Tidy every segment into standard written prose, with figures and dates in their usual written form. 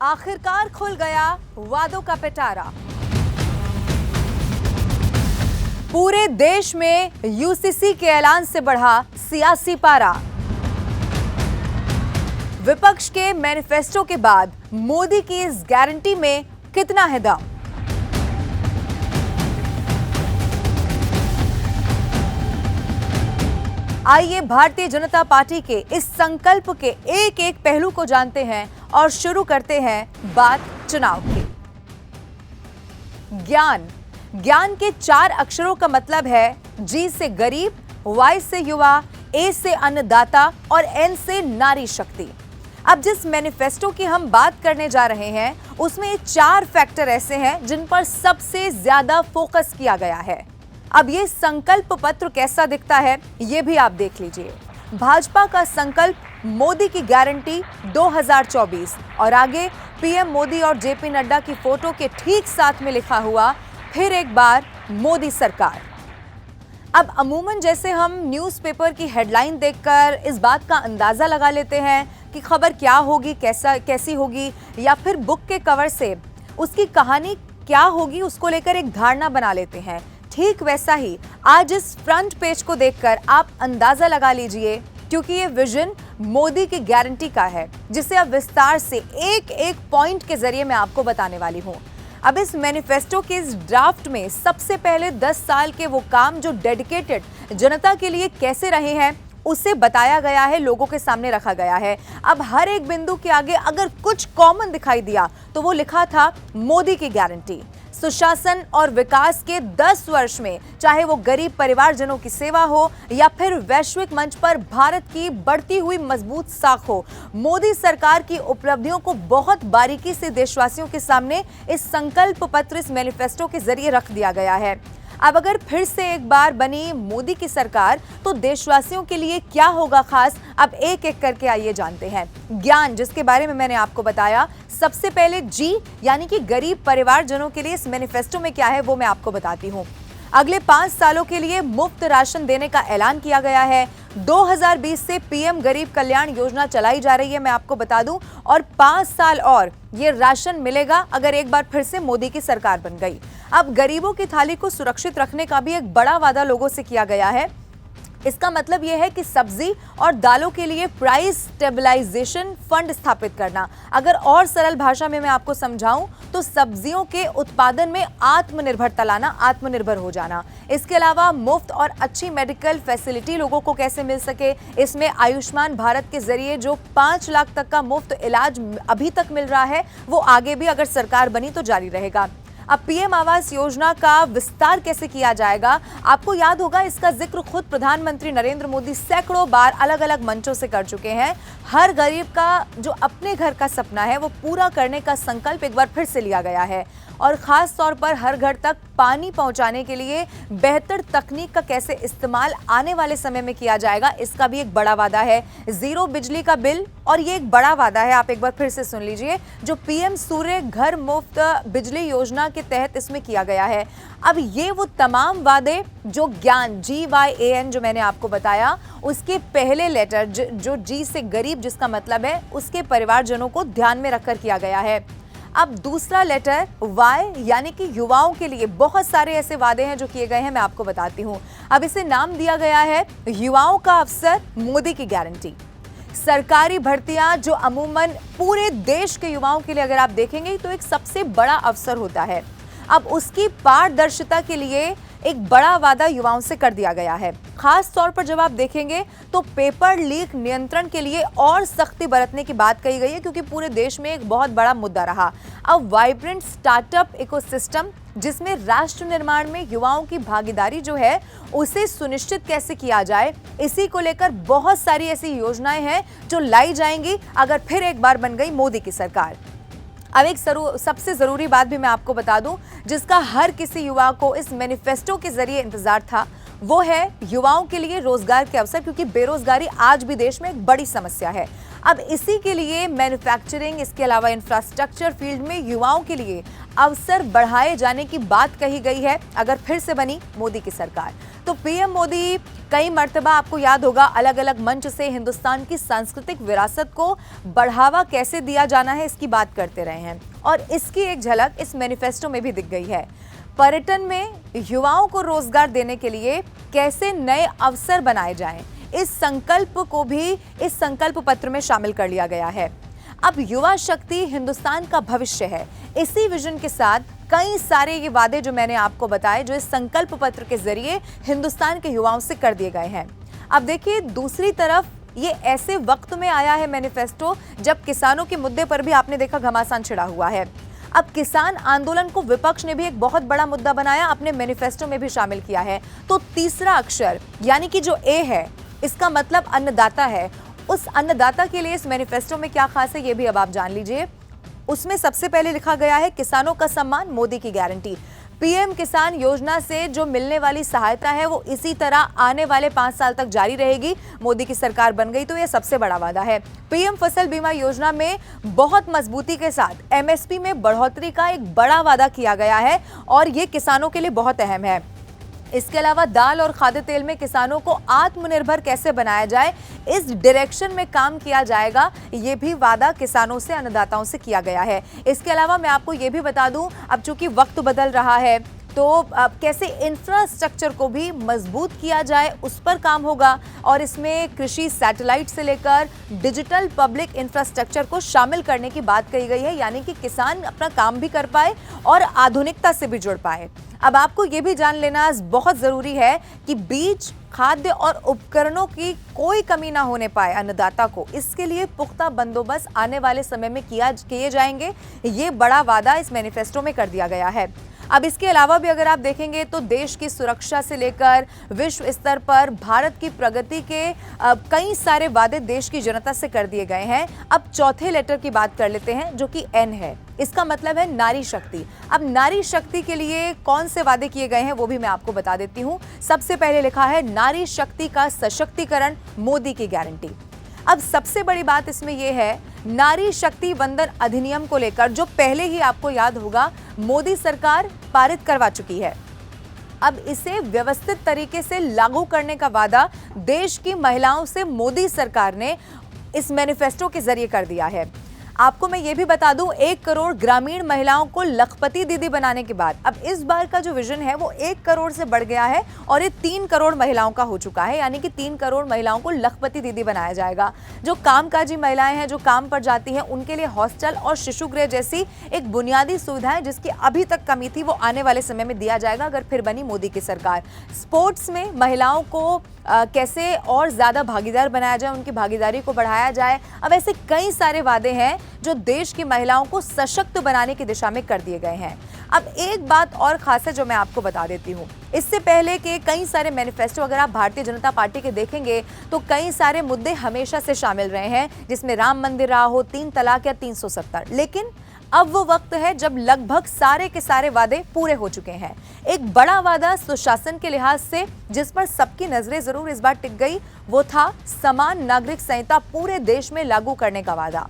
आखिरकार खुल गया वादों का पिटारा। पूरे देश में यूसीसी के ऐलान से बढ़ा सियासी पारा। विपक्ष के मैनिफेस्टो के बाद मोदी की इस गारंटी में कितना है दम? आइए भारतीय जनता पार्टी के इस संकल्प के एक एक पहलू को जानते हैं और शुरू करते हैं बात चुनाव की। ज्ञान। ज्ञान के 4 अक्षरों का मतलब है जी से गरीब, वाई से युवा, ए से अन्नदाता और एन से नारी शक्ति। अब जिस मैनिफेस्टो की हम बात करने जा रहे हैं उसमें 4 फैक्टर ऐसे हैं जिन पर सबसे ज्यादा फोकस किया गया है। अब ये संकल्प पत्र कैसा दिखता है ये भी आप देख लीजिए। भाजपा का संकल्प मोदी की गारंटी 2024 और आगे पीएम मोदी और जेपी नड्डा की फोटो के ठीक साथ में लिखा हुआ फिर एक बार मोदी सरकार। अब अमूमन जैसे हम न्यूज़पेपर की हेडलाइन देखकर इस बात का अंदाजा लगा लेते हैं कि खबर क्या होगी, कैसी होगी, या फिर बुक के कवर से उसकी कहानी क्या होगी उसको लेकर एक धारणा बना लेते हैं। ठीक वैसा ही आज इस फ्रंट पेज को देखकर आप अंदाजा लगा लीजिए, क्योंकि ये विजन मोदी की गारंटी का है जिसे अब विस्तार से एक एक पॉइंट के जरिए मैं आपको बताने वाली हूं। अब इस मैनिफेस्टो के इस ड्राफ्ट में सबसे पहले 10 साल के वो काम जो डेडिकेटेड जनता के लिए कैसे रहे हैं उसे बताया गया है, लोगों के सामने रखा गया है। अब हर एक बिंदु के आगे अगर कुछ कॉमन दिखाई दिया तो वो लिखा था मोदी की गारंटी। सुशासन और विकास के 10 वर्ष में, चाहे वो गरीब परिवारजनों की सेवा हो या फिर वैश्विक मंच पर भारत की बढ़ती हुई मजबूत साख हो, मोदी सरकार की उपलब्धियों को बहुत बारीकी से देशवासियों के सामने इस संकल्प पत्र, इस मैनिफेस्टो के जरिए रख दिया गया है। अब अगर फिर से एक बार बनी मोदी की सरकार तो देशवासियों के लिए क्या होगा खास, अब एक एक करके आइए जानते हैं। ज्ञान, जिसके बारे में मैंने आपको बताया, सबसे पहले जी यानी कि गरीब परिवारजनों के लिए इस मैनिफेस्टो में क्या है वो मैं आपको बताती हूँ। अगले 5 सालों के लिए मुफ्त राशन देने का ऐलान किया गया है। 2020 से पीएम गरीब कल्याण योजना चलाई जा रही है, मैं आपको बता दूं, और 5 साल और ये राशन मिलेगा अगर एक बार फिर से मोदी की सरकार बन गई। अब गरीबों की थाली को सुरक्षित रखने का भी एक बड़ा वादा लोगों से किया गया है। इसका मतलब यह है कि सब्जी और दालों के लिए प्राइस स्टेबलाइजेशन फंड स्थापित करना। अगर और सरल भाषा में मैं आपको समझाऊं तो सब्जियों के उत्पादन में आत्मनिर्भरता लाना, आत्मनिर्भर हो जाना। इसके अलावा मुफ्त और अच्छी मेडिकल फैसिलिटी लोगों को कैसे मिल सके, इसमें आयुष्मान भारत के जरिए जो 5 लाख तक का मुफ्त इलाज अभी तक मिल रहा है वो आगे भी अगर सरकार बनी तो जारी रहेगा। अब पीएम आवास योजना का विस्तार कैसे किया जाएगा, आपको याद होगा इसका जिक्र खुद प्रधानमंत्री नरेंद्र मोदी सैकड़ों बार अलग अलग मंचों से कर चुके हैं। हर गरीब का जो अपने घर का सपना है वो पूरा करने का संकल्प एक बार फिर से लिया गया है, और खास तौर पर हर घर तक पानी पहुंचाने के लिए बेहतर तकनीक का कैसे इस्तेमाल आने वाले समय में किया जाएगा, इसका भी एक बड़ा वादा है। जीरो बिजली का बिल, और ये एक बड़ा वादा है, आप एक बार फिर से सुन लीजिए, जो पीएम सूर्य घर मुफ्त बिजली योजना के तहत इसमें किया गया है। अब ये वो तमाम वादे जो ज्ञान GYAN जो मैंने आपको बताया उसके पहले लेटर जो जी से गरीब जिसका मतलब है उसके परिवारजनों को ध्यान में रखकर किया गया है। अब दूसरा लेटर वाई यानी कि युवाओं के लिए बहुत सारे ऐसे वादे हैं जो किए गए हैं, मैं आपको बताती हूँ। अब इसे नाम दिया गया है युवाओं का अवसर, मोदी की गारंटी। सरकारी भर्तियां जो अमूमन पूरे देश के युवाओं के लिए अगर आप देखेंगे तो एक सबसे बड़ा अवसर होता है, अब उसकी पारदर्शिता के लिए एक बड़ा वादा युवाओं से कर दिया गया है। खास तौर पर जब आप देखेंगे तो पेपर लीक नियंत्रण के लिए और सख्ती बरतने की बात कही गई है, क्योंकि पूरे देश में एक बहुत बड़ा मुद्दा रहा। अब वाइब्रेंट स्टार्टअप इकोसिस्टम जिसमें राष्ट्र निर्माण में युवाओं की भागीदारी जो है उसे सुनिश्चित कैसे किया जाए, इसी को लेकर बहुत सारी ऐसी योजनाएं हैं जो लाई जाएंगी अगर फिर एक बार बन गई मोदी की सरकार। अब एक सबसे जरूरी बात भी मैं आपको बता दूं जिसका हर किसी युवा को इस मैनिफेस्टो के जरिए इंतजार था, वो है युवाओं के लिए रोजगार के अवसर, क्योंकि बेरोजगारी आज भी देश में एक बड़ी समस्या है। अब इसी के लिए मैन्युफैक्चरिंग, इसके अलावा इंफ्रास्ट्रक्चर फील्ड में युवाओं के लिए अवसर बढ़ाए जाने की बात कही गई है अगर फिर से बनी मोदी की सरकार। तो पीएम मोदी कई मर्तबा आपको याद होगा अलग अलग मंच से हिंदुस्तान की सांस्कृतिक विरासत को बढ़ावा कैसे दिया जाना है इसकी बात करते रहे हैं और इसकी एक झलक इस मैनिफेस्टो में भी दिख गई है। पर्यटन में युवाओं को रोजगार देने के लिए कैसे नए अवसर बनाए जाएं, इस संकल्प को भी इस संकल्प पत्र में शामिल कर लिया गया है। अब युवा शक्ति हिंदुस्तान का भविष्य है। इसी विजन के साथ कई सारे ये वादे जो मैंने आपको बताए जो इस संकल्प पत्र के जरिए हिंदुस्तान के युवाओं से कर दिए गए हैं। अब देखिए दूसरी तरफ ये ऐसे वक्त में आया है मैनिफेस्टो जब किसानों के मुद्दे पर भी आपने देखा घमासान छिड़ा हुआ है। अब किसान आंदोलन को विपक्ष ने भी एक बहुत बड़ा मुद्दा बनाया, अपने मैनिफेस्टो में भी शामिल किया है। तो तीसरा अक्षर यानी कि जो ए है इसका मतलब अन्नदाता है। उस अन्नदाता के लिए इस मैनिफेस्टो में क्या खास है ये भी अब आप जान लीजिए। उसमें सबसे पहले लिखा गया है किसानों का सम्मान, मोदी की गारंटी। पीएम किसान योजना से जो मिलने वाली सहायता है वो इसी तरह आने वाले 5 साल तक जारी रहेगी। मोदी की सरकार बन गई तो यह सबसे बड़ा वादा है। पीएम फसल बीमा योजना में बहुत मजबूती के साथ एमएसपी में बढ़ोतरी का एक बड़ा वादा किया गया है और ये किसानों के लिए बहुत अहम है। इसके अलावा दाल और खाद्य तेल में किसानों को आत्मनिर्भर कैसे बनाया जाए इस डायरेक्शन में काम किया जाएगा, ये भी वादा किसानों से अन्नदाताओं से किया गया है। इसके अलावा मैं आपको ये भी बता दूं अब चूंकि वक्त बदल रहा है तो अब कैसे इंफ्रास्ट्रक्चर को भी मजबूत किया जाए उस पर काम होगा और इसमें कृषि सैटेलाइट से लेकर डिजिटल पब्लिक इंफ्रास्ट्रक्चर को शामिल करने की बात कही गई है, यानी कि किसान अपना काम भी कर पाए और आधुनिकता से भी जुड़ पाए। अब आपको ये भी जान लेना बहुत जरूरी है कि बीज, खाद्य और उपकरणों की कोई कमी ना होने पाए अन्नदाता को। इसके लिए पुख्ता बंदोबस्त आने वाले समय में किए जाएंगे। ये बड़ा वादा इस मैनिफेस्टो में कर दिया गया है। अब इसके अलावा भी अगर आप देखेंगे तो देश की सुरक्षा से लेकर विश्व स्तर पर भारत की प्रगति के कई सारे वादे देश की जनता से कर दिए गए हैं। अब चौथे लेटर की बात कर लेते हैं जो कि एन है। इसका मतलब है नारी शक्ति। अब नारी शक्ति के लिए कौन से वादे किए गए हैं वो भी मैं आपको बता देती हूँ। सबसे पहले लिखा है नारी शक्ति का सशक्तिकरण, मोदी की गारंटी। अब सबसे बड़ी बात इसमें यह है नारी शक्ति वंदन अधिनियम को लेकर जो पहले ही आपको याद होगा मोदी सरकार पारित करवा चुकी है। अब इसे व्यवस्थित तरीके से लागू करने का वादा देश की महिलाओं से मोदी सरकार ने इस मैनिफेस्टो के जरिए कर दिया है। आपको मैं ये भी बता दूं 1 करोड़ ग्रामीण महिलाओं को लखपति दीदी बनाने के बाद अब इस बार का जो विजन है वो 1 करोड़ से बढ़ गया है और ये 3 करोड़ महिलाओं का हो चुका है, यानी कि 3 करोड़ महिलाओं को लखपति दीदी बनाया जाएगा। जो कामकाजी महिलाएं हैं जो काम पर जाती हैं उनके लिए हॉस्टल और शिशु गृह जैसी एक बुनियादी सुविधाएं जिसकी अभी तक कमी थी वो आने वाले समय में दिया जाएगा अगर फिर बनी मोदी की सरकार। स्पोर्ट्स में महिलाओं को कैसे और ज्यादा भागीदार बनाया जाए, उनकी भागीदारी को बढ़ाया जाए। अब ऐसे कई सारे वादे हैं जो देश की महिलाओं को सशक्त बनाने की दिशा में कर दिए गए हैं। अब एक बात और खास है जो मैं आपको बता देती हूँ। इससे पहले के कई सारे मैनिफेस्टो अगर आप भारतीय जनता पार्टी के देखेंगे तो कई सारे मुद्दे हमेशा से शामिल रहे हैं, जिसमें राम मंदिर रहा हो, 3 तलाक या 370। लेकिन अब वो वक्त है जब लगभग सारे के सारे वादे पूरे हो चुके हैं। एक बड़ा वादा सुशासन के लिहाज से जिस पर सबकी नजरें जरूर इस बार टिक गई वो था समान नागरिक संहिता पूरे देश में लागू करने का वादा।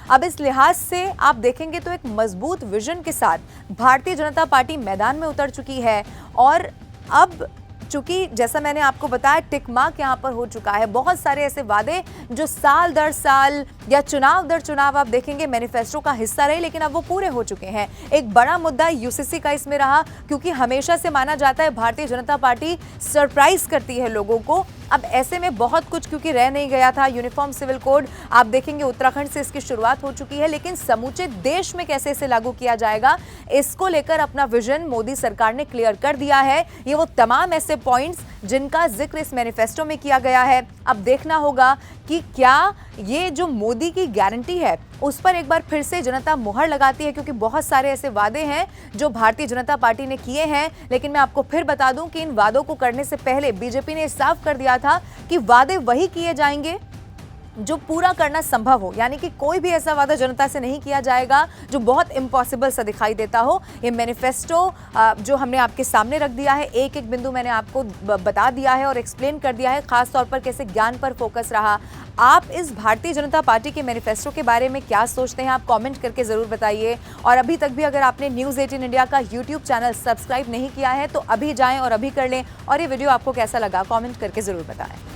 अब इस लिहाज से आप देखेंगे तो एक मजबूत विजन के साथ भारतीय जनता पार्टी मैदान में उतर चुकी है और अब चूंकि जैसा मैंने आपको बताया टिक मार्क यहाँ पर हो चुका है। बहुत सारे ऐसे वादे जो साल दर साल या चुनाव दर चुनाव आप देखेंगे मैनिफेस्टो का हिस्सा रहे लेकिन अब वो पूरे हो चुके हैं। एक बड़ा मुद्दा यूसीसी का इसमें रहा क्योंकि हमेशा से माना जाता है भारतीय जनता पार्टी सरप्राइज करती है लोगों को। अब ऐसे में बहुत कुछ क्योंकि रह नहीं गया था। यूनिफॉर्म सिविल कोड आप देखेंगे उत्तराखंड से इसकी शुरुआत हो चुकी है, लेकिन समूचे देश में कैसे इसे लागू किया जाएगा इसको लेकर अपना विजन मोदी सरकार ने क्लियर कर दिया है। ये वो तमाम ऐसे पॉइंट्स जिनका जिक्र इस मैनिफेस्टो में किया गया है। अब देखना होगा कि क्या ये जो मोदी की गारंटी है उस पर एक बार फिर से जनता मुहर लगाती है, क्योंकि बहुत सारे ऐसे वादे हैं जो भारतीय जनता पार्टी ने किए हैं। लेकिन मैं आपको फिर बता दूं कि इन वादों को करने से पहले बीजेपी ने साफ कर दिया था कि वादे वही किए जाएंगे जो पूरा करना संभव हो, यानी कि कोई भी ऐसा वादा जनता से नहीं किया जाएगा जो बहुत इम्पॉसिबल सा दिखाई देता हो। ये मैनिफेस्टो जो हमने आपके सामने रख दिया है, एक एक बिंदु मैंने आपको बता दिया है और एक्सप्लेन कर दिया है, खास तौर पर कैसे ज्ञान पर फोकस रहा। आप इस भारतीय जनता पार्टी के मैनिफेस्टो के बारे में क्या सोचते हैं, आप कमेंट करके ज़रूर बताइए। और अभी तक भी अगर आपने न्यूज़ 18 इंडिया का यूट्यूब चैनल सब्सक्राइब नहीं किया है तो अभी जाएं और अभी कर लें। और ये वीडियो आपको कैसा लगा कमेंट करके ज़रूर बताएं।